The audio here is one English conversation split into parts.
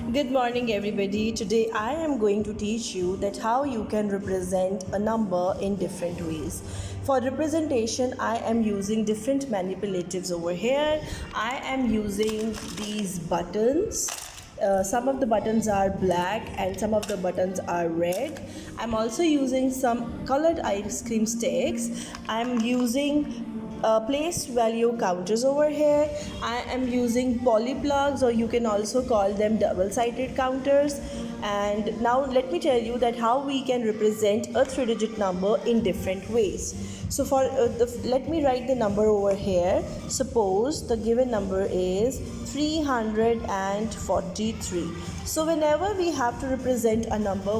Good morning everybody. Today I am going to teach you that how you can represent a number in different ways. For representation I am using different manipulatives over here. I am using these buttons. Some of the buttons are black and some of the buttons are red. I'm also using some colored ice cream sticks. I'm using place value counters over here. I am using polyplugs, or you can also call them double-sided counters. And now let me tell you that how we can represent a three-digit number in different ways. So for let me write the number over here. Suppose the given number is 343. So whenever we have to represent a number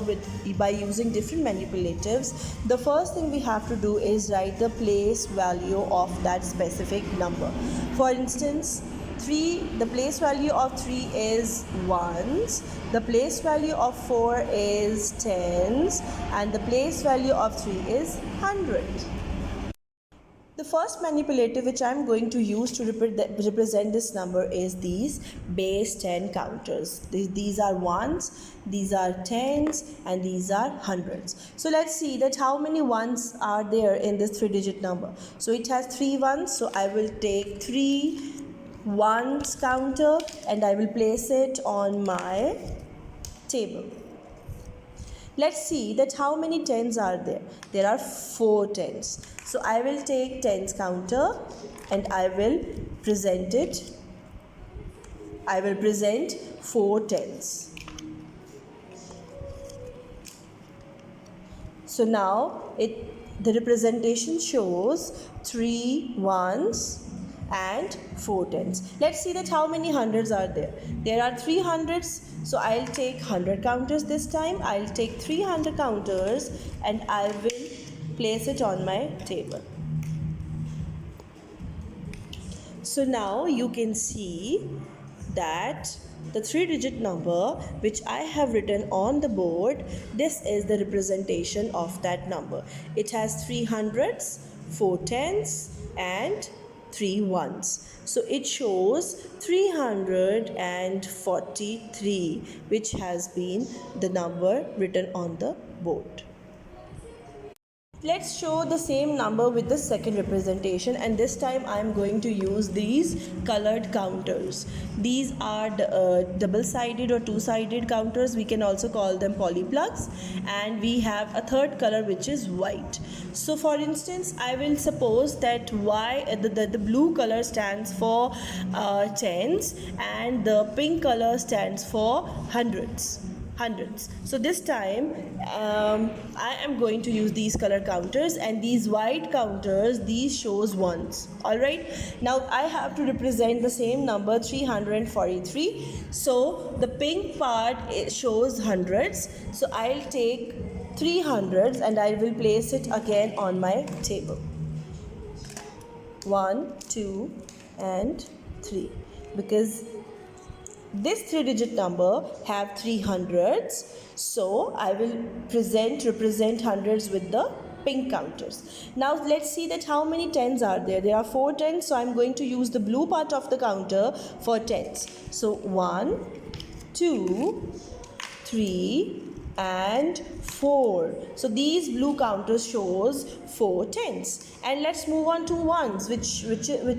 by using different manipulatives, the first thing we have to do is write the place value of that specific number. For instance, 3, the place value of 3 is ones, the place value of 4 is tens, and the place value of 3 is 100. The first manipulative which I am going to use to represent this number is these base 10 counters. These are ones, these are tens, and these are hundreds. So let's see that how many ones are there in this three-digit number. So it has 3 ones, so I will take 3 ones counter and I will place it on my table. Let's see that how many tens are there. There are 4 tens. So I will take tens counter and I will present it. I will present 4 tens. So now the representation shows 3 ones and 4 tens. Let's see that how many hundreds are there. There are 3 hundreds, so I'll take 100 counters this time. I'll take 300 counters and I will place it on my table. So now you can see that the three-digit number which I have written on the board, this is the representation of that number. It has 3 hundreds, 4 tens, and 3 ones. So it shows 343, which has been the number written on the board. Let's show the same number with the second representation, and this time I am going to use these colored counters. These are double-sided or two-sided counters. We can also call them polyplugs, and we have a third color which is white. So for instance, I will suppose that the blue color stands for tens and the pink color stands for hundreds. So this time I am going to use these color counters, and these white counters, these shows ones. Alright, now I have to represent the same number 343. So the pink part shows hundreds, so I'll take 3 hundreds and I will place it again on my table. 1, 2 and 3, because this three-digit number have 3 hundreds, so I will represent hundreds with the pink counters. Now let's see that how many tens are there. There are 4 tens, so I'm going to use the blue part of the counter for tens. So 1, 2, 3 and 4. So these blue counters shows 4 tens. And let's move on to ones, which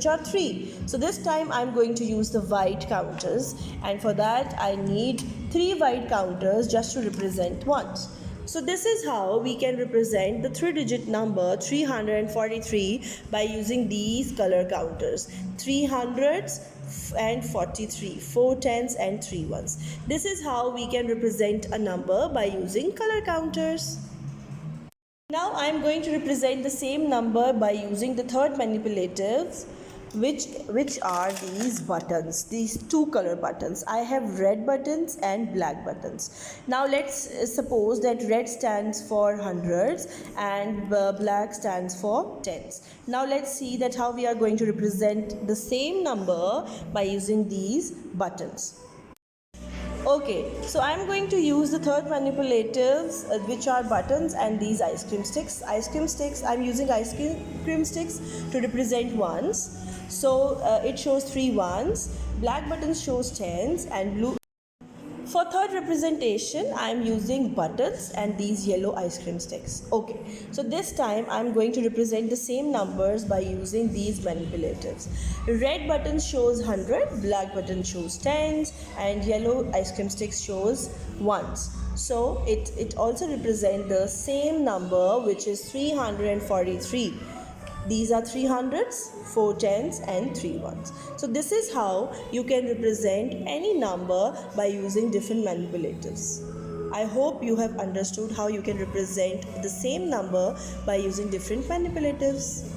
are 3. So this time I'm going to use the white counters, and for that I need 3 white counters just to represent ones. So this is how we can represent the three-digit number 343 by using these color counters. 300s and 43, 4 tens and 3 ones. This is how we can represent a number by using color counters. Now I am going to represent the same number by using the third manipulative, which are these buttons, these 2 color buttons. I have red buttons and black buttons. Now let's suppose that red stands for hundreds and black stands for tens. Now let's see that how we are going to represent the same number by using these buttons. Okay, so I'm going to use the third manipulatives, which are buttons and these ice cream sticks. I'm using ice cream sticks to represent ones. So it shows 3 ones, black buttons shows tens, and blue For third representation, I am using buttons and these yellow ice cream sticks. Okay, so this time I am going to represent the same numbers by using these manipulatives. Red button shows 100, black button shows tens, and yellow ice cream sticks shows ones. So it also represents the same number, which is 343. These are 300s, 4 tens and 3 ones. So this is how you can represent any number by using different manipulatives. I hope you have understood how you can represent the same number by using different manipulatives.